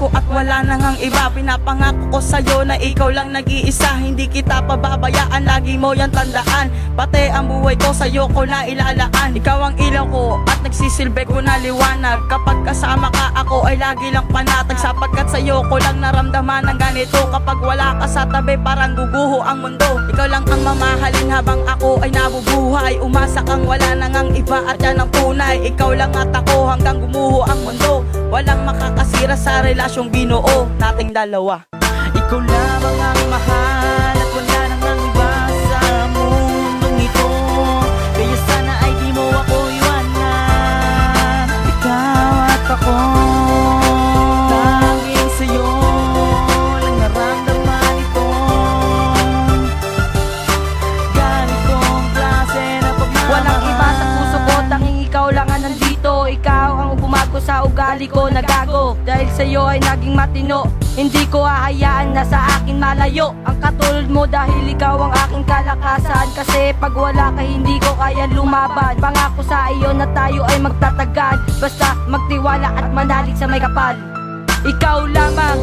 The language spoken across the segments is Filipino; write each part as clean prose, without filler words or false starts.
ko at wala nang ang iba. Pinapangako ko sa'yo na ikaw lang nag-iisa. Hindi kita pababayaan, lagi mo yan tandaan. Pati ang buhay ko sa'yo ko na ilalaan. Ikaw ang ilaw ko at nagsisilbi ko na liwanag. Kapag kasama ka ako ay lagi lang panatag, sapagkat sa'yo ko lang naramdaman ng ganito. Kapag wala ka sa tabi parang guguho ang mundo. Ikaw lang ang mamahalin habang ako ay nabubuhay. Umasa kang wala nang ang iba at yan ang tunay. Ikaw lang at ako hanggang gumuho ang mundo. Walang makakasira sa relasyong binuo nating dalawa. Ikaw lamang ang mahal at wala nang ang iba sa mundong ito. Kaya sana ay di mo ako iwanan. Ikaw at ako, tanging sa'yo lang naramdaman ito. Ganitong klase na pagmamahal. Walang iba sa puso ko, tanging ikaw lang ang nandito. Ikaw ang bumago sa ugali ko na gago. Dahil sa'yo ay naging matino, hindi ko hahayaan na sa akin malayo ang katulad mo, dahil ikaw ang aking kalakasan. Kasi pag wala ka hindi ko kaya lumaban. Pangako sa iyo na tayo ay magtatagal, basta magtiwala at manalig sa may kapal. Ikaw lamang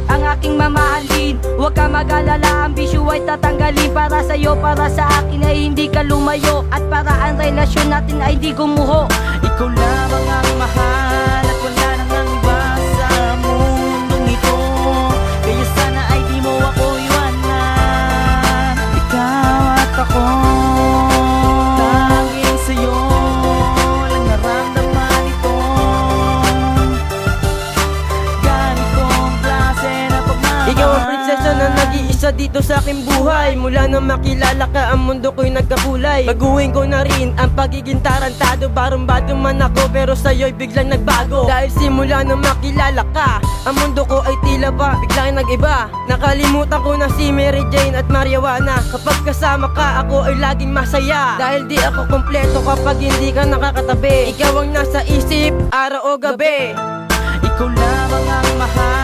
ang aking mamahalin, huwag ka mag-alala, ang bisyo ay tatanggalin. Para sa'yo, para sa akin ay hindi ka lumayo, at para ang relasyon natin ay di gumuho. Ikaw lamang ang mahal at wala nang ang iba sa mundong ito. Kaya sana ay di mo ako iwanan. Ikaw at ako, tanging sa'yo lang naramdaman ito. Ganitong klase na pagmamahal. Ikaw ang prinsesa na nag-iisa dito sa aking buhay. Mula nang makilala ka, ang mundo ko'y nagkakulay. Baguhin ko na rin ang pagiging tarantado. Barumbado man ako pero sa'yo'y biglang nagbago. Dahil simula nang makilala ka, ang mundo ko ay tila ba biglang nag-iba. Nakalimutan ko na si Mary Jane at Marijuana. Kapag kasama ka, ako ay laging masaya. Dahil di ako kompleto kapag hindi ka nakakatabi. Ikaw ang nasa isip, araw o gabi. Ikaw lamang ang mahal